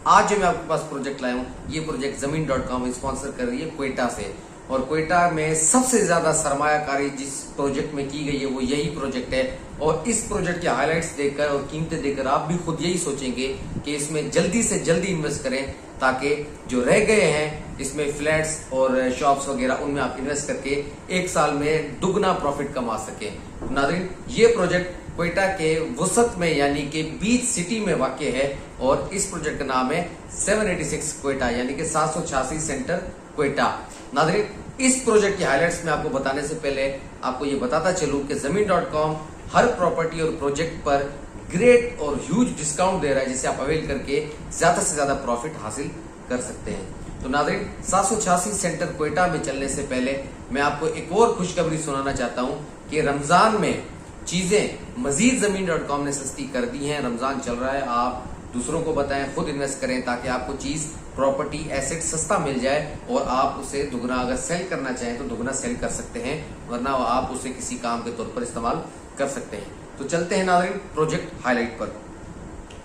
आज जो मैं आपके पास प्रोजेक्ट लाया हूँ, ये प्रोजेक्ट ज़मीन.com स्पॉन्सर कर रही है क्वेटा से। और क्वेटा में सबसे ज्यादा सरमायाकारी जिस प्रोजेक्ट में की गई है वो यही प्रोजेक्ट है। और इस प्रोजेक्ट के हाइलाइट्स देखकर और कीमतें देखकर आप भी खुद यही सोचेंगे कि इसमें जल्दी से जल्दी इन्वेस्ट करें, ताकि जो रह गए हैं इसमें फ्लैट्स और शॉप्स वगैरह, उनमें आप इन्वेस्ट करके एक साल में दुगना प्रॉफिट कमा सके। नाज़रीन, ये प्रोजेक्ट क्वेटा के वसत में यानी कि बीच सिटी में वाक़ है और इस प्रोजेक्ट का नाम है 786 क्वेटा यानी कि 786 सेंटर क्वेटा। नाज़रीन, इस प्रोजेक्ट की हाइलाइट्स में आपको बताने से पहले आपको ये बताता चलूं कि ज़मीन.com हर प्रॉपर्टी और प्रोजेक्ट पर ग्रेट और ह्यूज डिस्काउंट दे रहा है, जिसे आप अवेल करके ज्यादा से ज्यादा प्रॉफिट हासिल कर सकते हैं। तो नाज़रीन, 786 सेंटर क्वेटा में चलने से पहले मैं आपको एक और खुशखबरी सुनाना चाहता हूं कि रमजान में चीजें मजीद ज़मीन.com ने सस्ती कर दी हैं। रमजान चल रहा है, आप दूसरों को बताएं, खुद इन्वेस्ट करें, ताकि आपको चीज प्रॉपर्टी एसेट सस्ता मिल जाए और आप उसे दुगना अगर सेल करना चाहें तो दुगना सेल कर सकते हैं, वरना आप उसे किसी काम के तौर पर इस्तेमाल कर सकते हैं। तो चलते हैं नाज़रीन प्रोजेक्ट हाईलाइट पर।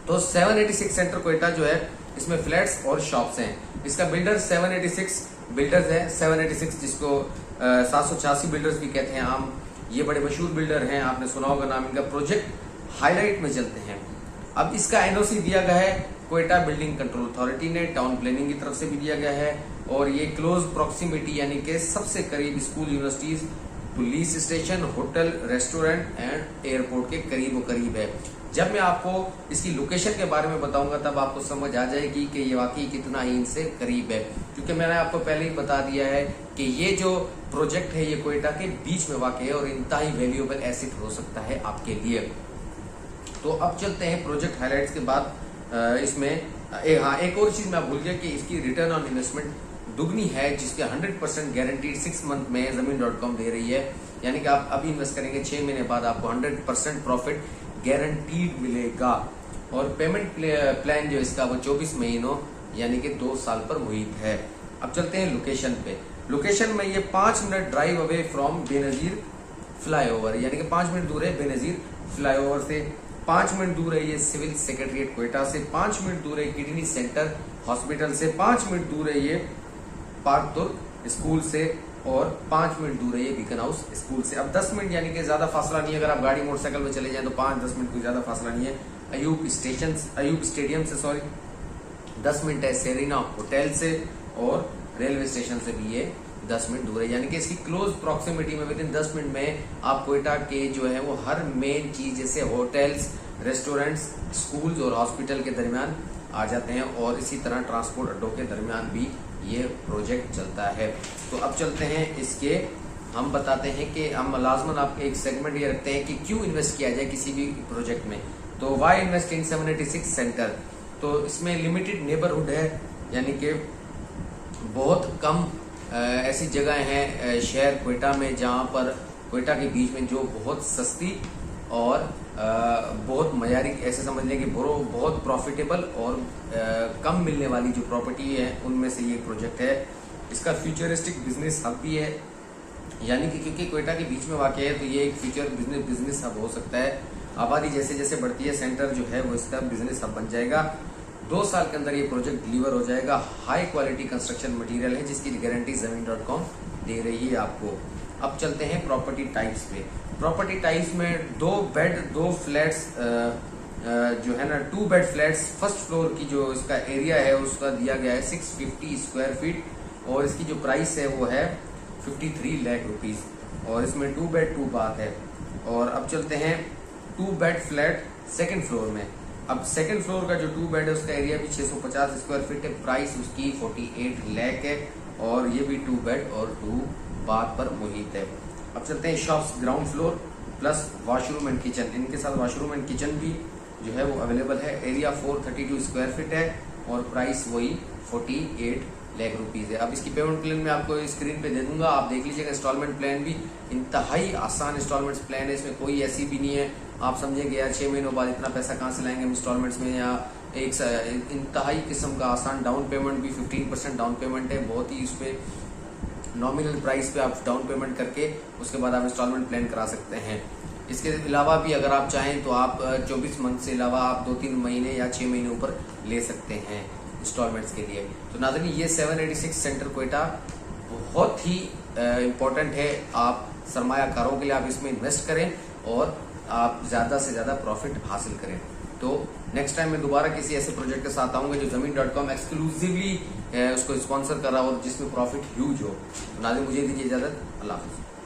तो 786 सेंटर क्वेटा जो है, इसमें फ्लैट्स और शॉप्स हैं। इसका बिल्डर 786 बिल्डर्स है। 786 जिसको 786 बिल्डर्स भी कहते हैं आम, ये बड़े मशहूर बिल्डर हैं, आपने सुना होगा नाम इनका। प्रोजेक्ट हाईलाइट में चलते हैं। अब इसका एनओसी दिया गया है क्वेटा बिल्डिंग कंट्रोल अथॉरिटी ने, टाउन प्लानिंग की तरफ से भी दिया गया है। और ये क्लोज प्रॉक्सिमिटी यानी कि सबसे करीब school, universities, police station, hotel, restaurant and airport के करीब करीब है। जब मैं आपको इसकी लोकेशन के बारे में बताऊंगा तब आपको समझ आ जाएगी कि ये वाकई कितना ही इनसे करीब है, क्योंकि मैंने आपको पहले ही बता दिया है कि ये जो प्रोजेक्ट है ये क्वेटा के बीच में वाक़ है और इंतहाई वैल्यूएबल एसेट हो सकता है आपके लिए। तो अब चलते हैं प्रोजेक्ट हाइलाइट्स के बाद। इसमें एक और चीज मैं भूल गया कि इसकी रिटर्न ऑन इन्वेस्टमेंट दुगनी है, जिसके 100% गारंटीड 6 मंथ में ज़मीन.com दे रही है। यानी कि आप अभी इन्वेस्ट करेंगे 6 महीने बाद आपको 100% प्रॉफिट गारंटीड मिलेगा। और पेमेंट प्लान जो इसका वो 24 महीनों यानी कि 2 साल पर मुहित है। अब चलते हैं लोकेशन पे। लोकेशन में ये 5 minute drive away from Benazir flyover, यानी कि 5 मिनट दूर है बेनजीर फ्लाईओवर से, 5 मिनट दूर है ये सिविल सेक्रेटरीट क्वेटा से, 5 मिनट दूर है किडनी सेंटर हॉस्पिटल से, 5 मिनट दूर है ये पार्क तुर्क स्कूल से, और 5 मिनट दूर है ये बीकन हाउस स्कूल से। अब 10 मिनट यानी कि ज्यादा फासला नहीं है, अगर आप गाड़ी मोटरसाइकिल में चले जाएं तो 5-10 मिनट कोई ज्यादा फासला नहीं है। अयूब स्टेडियम से 10 मिनट है, सेरिना होटल से और रेलवे स्टेशन से भी ये 10 मिनट दूर है। यानी कि इसकी क्लोज प्रॉक्सिमिटी में विद इन 10 मिनट में आप क्वेटा के जो है वो हर मेन चीज जैसे होटल्स, रेस्टोरेंट्स, स्कूल्स और हॉस्पिटल के दरमियान आ जाते हैं, और इसी तरह ट्रांसपोर्ट अड्डों के दरमियान भी ये प्रोजेक्ट चलता है। तो अब चलते हैं इसके, हम बताते हैं कि हम लाजमन आपके एक सेगमेंट ये रखते हैं कि क्यों इन्वेस्ट किया जाए किसी भी प्रोजेक्ट में। तो वाई इन्वेस्ट इन 786 सेंटर। तो इसमें लिमिटेड नेबरहुड है, यानी कि बहुत कम ऐसी जगह हैं शहर क्वेटा में जहां पर क्वेटा के बीच में जो बहुत सस्ती और बहुत मयारी, ऐसे समझ लें कि बहुत प्रॉफिटेबल और कम मिलने वाली जो प्रॉपर्टी है उनमें से ये प्रोजेक्ट है। इसका फ्यूचरिस्टिक बिजनेस हब भी है, यानी कि क्योंकि क्वेटा के बीच में वाक़ है तो ये एक फ्यूचर बिजनेस हब हो सकता है। आबादी जैसे जैसे बढ़ती है सेंटर जो है वो इसका बिजनेस हब बन जाएगा। 2 साल के अंदर ये प्रोजेक्ट डिलीवर हो जाएगा। हाई क्वालिटी कंस्ट्रक्शन मटेरियल है जिसकी गारंटी ज़मीन.com दे रही है आपको। अब चलते हैं प्रॉपर्टी टाइप्स पे। प्रॉपर्टी टाइप्स में 2 बेड 2 फ्लैट्स जो है ना 2 बेड फ्लैट्स, फर्स्ट फ्लोर की जो इसका एरिया है उसका दिया गया है 650 स्क्वायर फीट, और इसकी जो प्राइस है वो है 53 लाख रुपीस, और इसमें 2 बेड 2 बाथ है। और अब चलते हैं 2 बेड फ्लैट सेकेंड फ्लोर में। अब सेकंड फ्लोर का जो 2 बेड है उसका एरिया भी 650 स्क्वायर फीट है, प्राइस उसकी 48 लाख है, और ये भी 2 बेड और 2 बाथ पर मुहित है। अब चलते हैं shops, ground floor plus washroom and kitchen, इनके साथ वॉशरूम एंड किचन भी जो है वो अवेलेबल है। एरिया 432 स्क्वायर फीट है और प्राइस वही 48 लाख रुपीज है। अब इसकी पेमेंट प्लान मैं आपको स्क्रीन पे दे दूंगा, आप देख लीजिएगा। इंस्टॉलमेंट प्लान भी इंतहाई आसान इंस्टॉलमेंट प्लान है, इसमें कोई ऐसी भी नहीं है आप समझेंगे यार 6 महीनों बाद इतना पैसा कहाँ से लाएंगे हम इंस्टॉलमेंट्स में, या एक इंतहाई किस्म का आसान डाउन पेमेंट भी 15% डाउन पेमेंट है। बहुत ही उसपे नॉमिनल प्राइस पे आप डाउन पेमेंट करके उसके बाद आप इंस्टॉलमेंट प्लान करा सकते हैं। इसके अलावा भी अगर आप चाहें तो आप 24 मंथ से अलावा आप 2-3 महीने या 6 महीने ऊपर ले सकते हैं। इंस्टॉलमेंट्स के लिए। तो नाज़रीन, ये 786 सेंटर क्वेटा बहुत ही इम्पोर्टेंट है। आप सरमायाकारों के लिए आप इसमें इन्वेस्ट करें और आप ज़्यादा से ज़्यादा प्रॉफिट हासिल करें। तो नेक्स्ट टाइम मैं दोबारा किसी ऐसे प्रोजेक्ट के साथ आऊंगा जो ज़मीन.com एक्सक्लूसिवली उसको स्पॉन्सर कर रहा हो और जिसमें प्रॉफिट ह्यूज हो। नाज़रीन, मुझे दीजिए इजाज़त। अल्लाह हाफ़िज़।